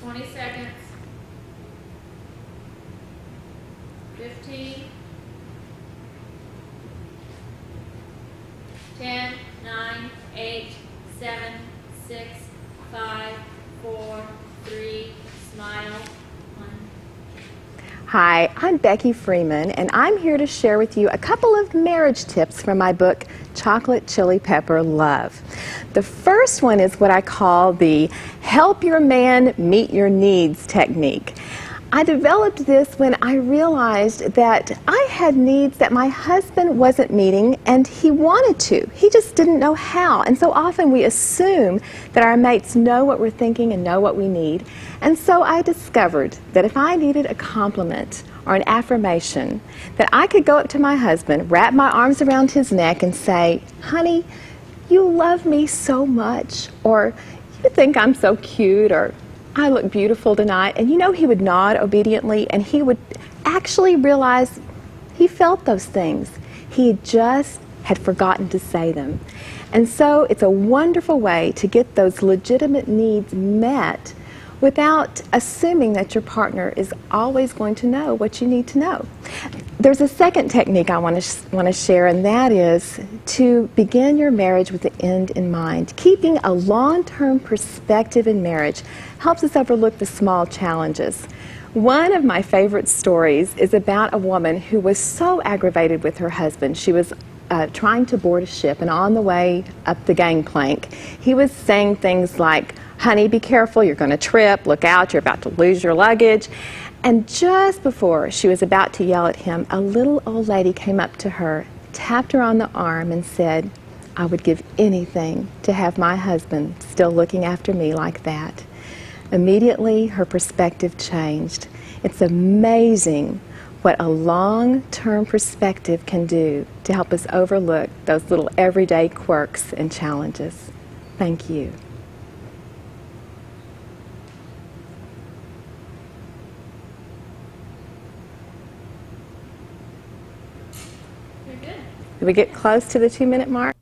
20 seconds. 15. 10, 9, 8, 7, 6, 5, 4, 3, smile, 1. Hi, I'm Becky Freeman, and I'm here to share with you a couple of marriage tips from my book, Chocolate Chili Pepper Love. The first one is what I call the help your man meet your needs technique. I developed this when I realized that I had needs that my husband wasn't meeting, and he wanted to. He just didn't know how. And so often we assume that our mates know what we're thinking and know what we need. And so I discovered that if I needed a compliment or an affirmation, that I could go up to my husband, wrap my arms around his neck and say, "Honey, you love me so much," or "You think I'm so cute," or "I look beautiful tonight." And you know, he would nod obediently, and he would actually realize he felt those things. He just had forgotten to say them. And so it's a wonderful way to get those legitimate needs met without assuming that your partner is always going to know what you need to know. There's a second technique I want to share, and that is to begin your marriage with the end in mind. Keeping a long-term perspective in marriage helps us overlook the small challenges. One of my favorite stories is about a woman who was so aggravated with her husband. She was trying to board a ship, and on the way up the gangplank, he was saying things like, "Honey, be careful, you're going to trip, look out, you're about to lose your luggage." And just before she was about to yell at him, a little old lady came up to her, tapped her on the arm, and said, "I would give anything to have my husband still looking after me like that." Immediately, her perspective changed. It's amazing what a long-term perspective can do to help us overlook those little everyday quirks and challenges. Thank you. You're good. Did we get close to the 2-minute mark?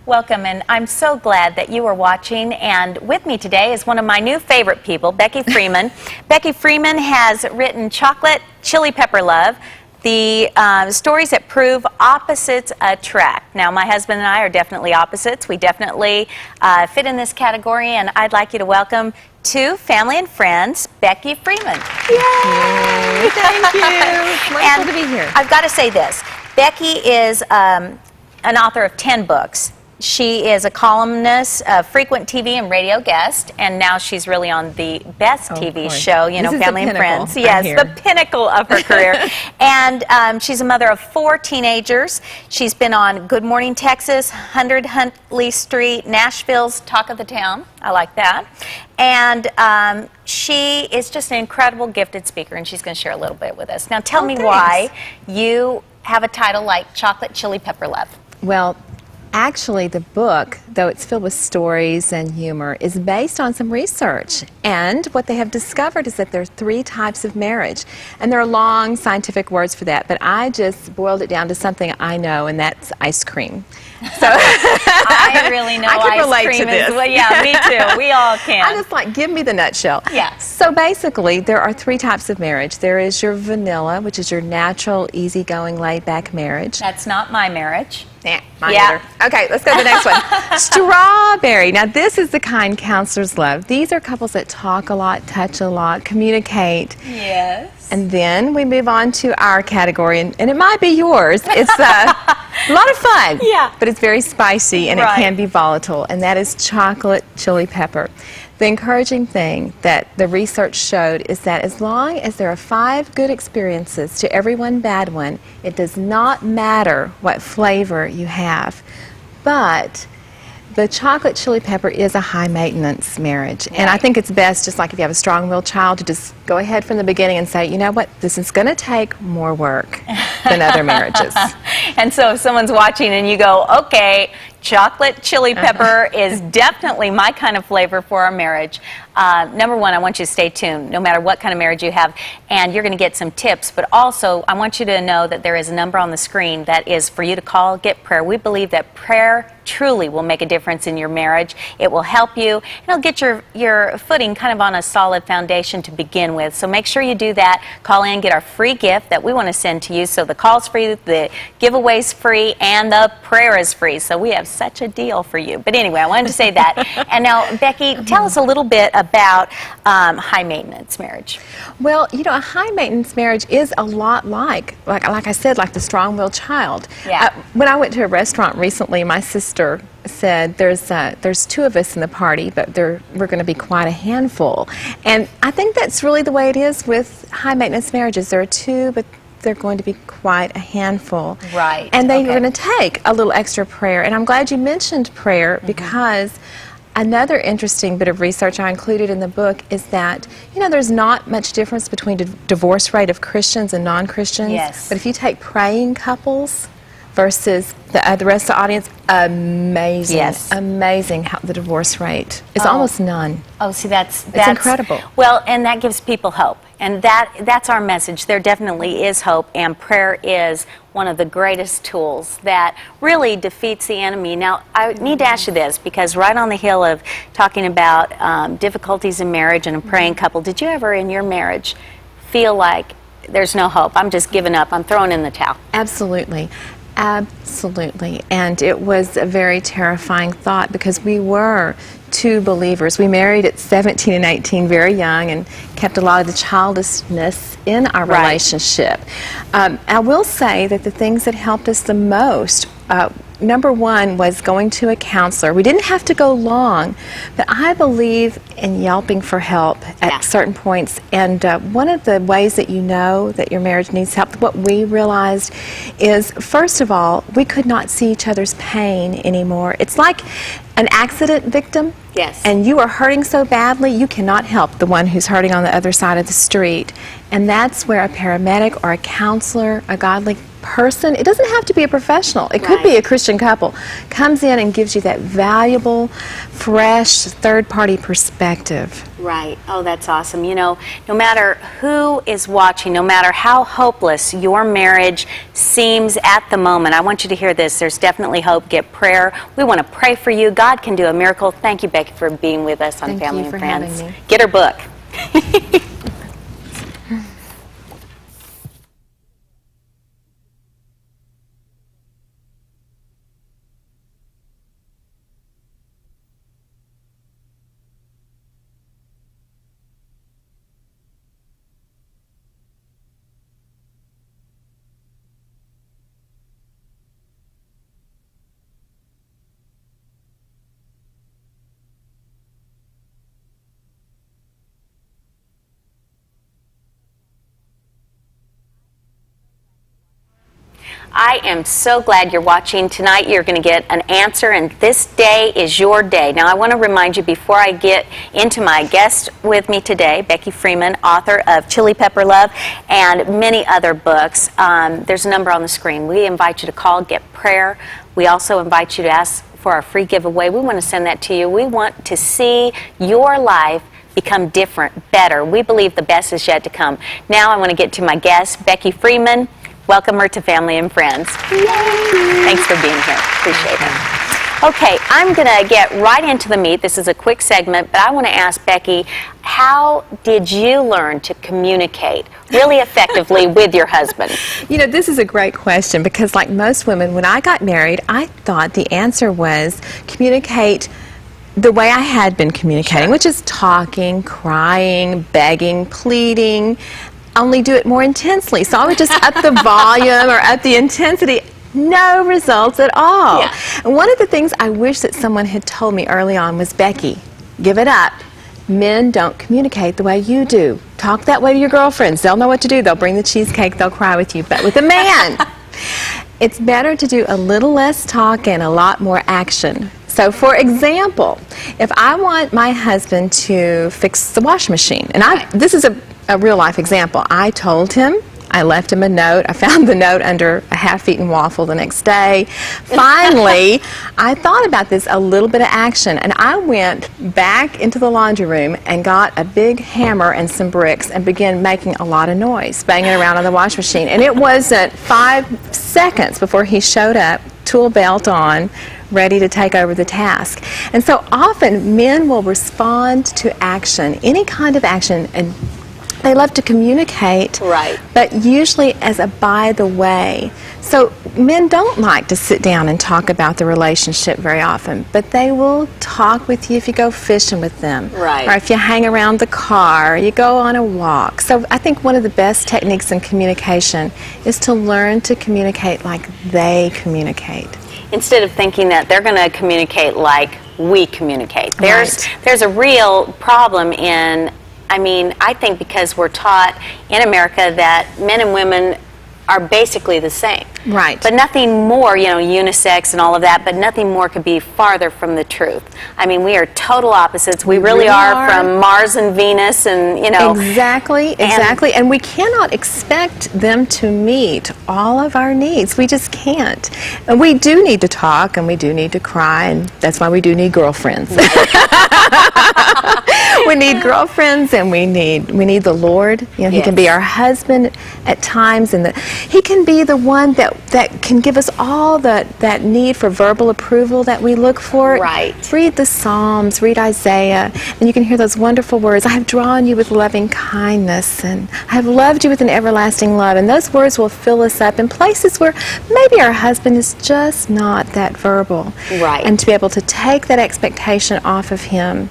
Welcome, and I'm so glad that you are watching. And with me today is one of my new favorite people, Becky Freeman. Becky Freeman has written Chocolate Chili Pepper Love, the stories that prove opposites attract. Now, my husband and I are definitely opposites. We definitely fit in this category, and I'd like you to welcome to family and friends, Becky Freeman. Yay! Thank you. It's wonderful to be here. I've got to say this. Becky is an author of 10 books. She is a columnist, a frequent TV and radio guest, and now she's really on the best TV show, you know, This is Family the and pinnacle, Friends. I Yes, hear. the pinnacle of her career. And she's a mother of 4 teenagers. She's been on Good Morning Texas, 100 Huntley Street, Nashville's Talk of the Town. I like that. And she is just an incredible gifted speaker, and she's going to share a little bit with us. Now, tell me why you have a title like Chocolate Chili Pepper Love. Well, actually, the book, though it's filled with stories and humor, is based on some research. And what they have discovered is that there are 3 types of marriage. And there are long scientific words for that, but I just boiled it down to something I know, and that's ice cream. So I really know I can ice relate cream to this. as well. Yeah, me too. We all can. I just like, give me the nutshell. Yeah. So basically, there are 3 types of marriage. There is your vanilla, which is your natural, easygoing, laid-back marriage. That's not my marriage. Nah, mine Yeah. either. Okay, let's go to the next one. Strawberry. Now, this is the kind counselors love. These are couples that talk a lot, touch a lot, communicate. Yes. And then we move on to our category, and it might be yours. It's a lot of fun, Yeah. but it's very spicy, and Right. it can be volatile, and that is chocolate chili pepper. The encouraging thing that the research showed is that as long as there are 5 good experiences to every one bad one, it does not matter what flavor you have. But the chocolate chili pepper is a high maintenance marriage. And I think it's best, just like if you have a strong-willed child, to just go ahead from the beginning and say, you know what, this is going to take more work than other marriages. And so if someone's watching and you go, okay, chocolate chili pepper is definitely my kind of flavor for our marriage. Number one, I want you to stay tuned, no matter what kind of marriage you have, and you're going to get some tips. But also, I want you to know that there is a number on the screen that is for you to call, get prayer. We believe that prayer truly will make a difference in your marriage. It will help you, and it'll get your footing kind of on a solid foundation to begin with. So make sure you do that. Call in, get our free gift that we want to send to you. So the call's free, the giveaway's free, and the prayer is free. So we have such a deal for you. But anyway, I wanted to say that. And now, Becky, tell us a little bit about high maintenance marriage. Well, you know, a high maintenance marriage is a lot like I said, like the strong-willed child. Yeah. When I went to a restaurant recently, my sister said, there's 2 of us in the party, but we're going to be quite a handful. And I think that's really the way it is with high maintenance marriages. There are 2, but they're going to be quite a handful. Right. And they're Okay. going to take a little extra prayer. And I'm glad you mentioned prayer because another interesting bit of research I included in the book is that, you know, there's not much difference between the divorce rate of Christians and non-Christians. Yes. But if you take praying couples versus the rest of the audience, amazing. Yes. Amazing how the divorce rate is almost none. Oh, see, that's incredible. Well, and that gives people hope, and that's our message. There definitely is hope, and prayer is one of the greatest tools that really defeats the enemy. Now, I need to ask you this, because right on the hill of talking about difficulties in marriage and a praying couple, did you ever in your marriage feel like there's no hope? I'm just giving up. I'm throwing in the towel. Absolutely. Absolutely. And it was a very terrifying thought because we were 2 believers. We married at 17 and 18, very young, and kept a lot of the childishness in our Right. relationship. I will say that the things that helped us the most, number one was going to a counselor. We didn't have to go long, but I believe in yelping for help at Yeah. certain points. And one of the ways that you know that your marriage needs help, what we realized is, first of all, we could not see each other's pain anymore. It's like an accident victim. Yes. And you are hurting so badly, you cannot help the one who's hurting on the other side of the street. And that's where a paramedic or a counselor, a godly person, it doesn't have to be a professional, it could be Right. a Christian couple, comes in and gives you that valuable, fresh, third-party perspective. Right. Oh, that's awesome. You know, no matter who is watching, no matter how hopeless your marriage seems at the moment, I want you to hear this. There's definitely hope. Get prayer. We want to pray for you. God can do a miracle. Thank you, Becky, for being with us on Thank Family you and for Friends. having me. Get her book. I am so glad you're watching. Tonight you're going to get an answer, and this day is your day. Now I want to remind you before I get into my guest with me today, Becky Freeman, author of Chili Pepper Love and many other books. There's a number on the screen. We invite you to call, get prayer. We also invite you to ask for our free giveaway. We want to send that to you. We want to see your life become different, better. We believe the best is yet to come. Now I want to get to my guest, Becky Freeman. Welcome her to Family and Friends. Yay. Thanks for being here. Appreciate it. Okay, I'm going to get right into the meat. This is a quick segment, but I want to ask Becky, how did you learn to communicate really effectively with your husband? You know, this is a great question because like most women, when I got married, I thought the answer was communicate the way I had been communicating, which is talking, crying, begging, pleading, only do it more intensely. So I would just up the volume or up the intensity. No results at all. Yeah. And one of the things I wish that someone had told me early on was, Becky, give it up. Men don't communicate the way you do. Talk that way to your girlfriends. They'll know what to do. They'll bring the cheesecake. They'll cry with you. But with a man, it's better to do a little less talk and a lot more action. So, for example, if I want my husband to fix the washing machine, and this is a real-life example. I told him, I left him a note. I found the note under a half-eaten waffle the next day. Finally, I thought about this, a little bit of action, and I went back into the laundry room and got a big hammer and some bricks and began making a lot of noise, banging around on the washing machine. And it wasn't 5 seconds before he showed up, tool belt on, ready to take over the task. And so often men will respond to action, any kind of action, and they love to communicate, right, but usually as a by the way. So men don't like to sit down and talk about the relationship very often, but they will talk with you if you go fishing with them, right, or if you hang around the car, or you go on a walk. So I think one of the best techniques in communication is to learn to communicate like they communicate. Instead of thinking that they're going to communicate like we communicate. There's a real problem in, I think because we're taught in America that men and women are basically the same. Right. But nothing more, unisex and all of that, but nothing more could be farther from the truth. We are total opposites. We really are from Mars and Venus and, Exactly. And we cannot expect them to meet all of our needs. We just can't. And we do need to talk and we do need to cry, and that's why we do need girlfriends. We need girlfriends, and we need the Lord. He can be our husband at times, and He can be the one that can give us all that need for verbal approval that we look for. Right. Read the Psalms, read Isaiah, and you can hear those wonderful words. I have drawn you with loving kindness, and I have loved you with an everlasting love. And those words will fill us up in places where maybe our husband is just not that verbal. Right. And to be able to take that expectation off of him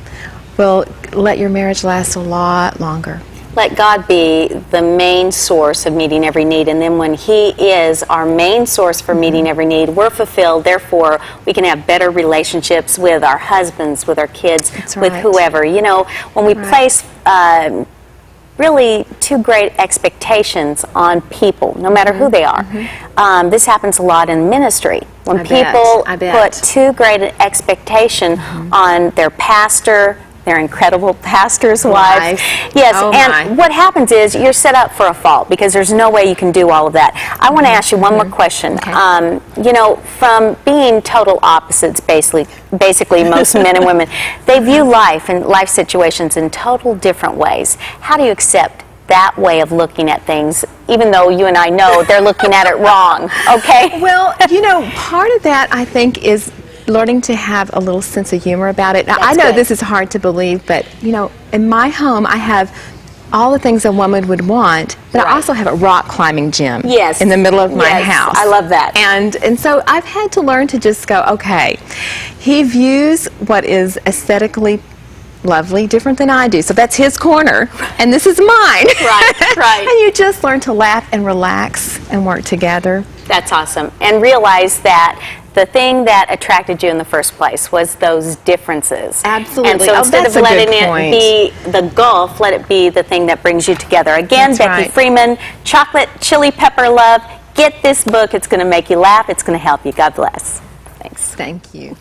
will let your marriage last a lot longer. Let God be the main source of meeting every need, and then when He is our main source for meeting every need, we're fulfilled. Therefore, we can have better relationships with our husbands, with our kids, with whoever. When we place really too great expectations on people, no matter who they are. This happens a lot in ministry. When people put too great an expectation on their pastor, their incredible pastor's wife. Yes, what happens is you're set up for a fall because there's no way you can do all of that. I want to ask you one more question. From being total opposites, basically most men and women, they view life and life situations in total different ways. How do you accept that way of looking at things, even though you and I know they're looking at it wrong? Okay. Well, part of that I think is learning to have a little sense of humor about it. Now, I know this is hard to believe, but in my home I have all the things a woman would want, but I also have a rock climbing gym in the middle of my house. I love that. And so I've had to learn to just go, okay, he views what is aesthetically lovely different than I do, so that's his corner and this is mine. Right. And you just learn to laugh and relax and work together. That's awesome. And realize that the thing that attracted you in the first place was those differences. Absolutely. And so instead of letting it be the gulf, let it be the thing that brings you together. Again, Becky Freeman, Chocolate Chili Pepper Love. Get this book. It's going to make you laugh. It's going to help you. God bless. Thanks. Thank you.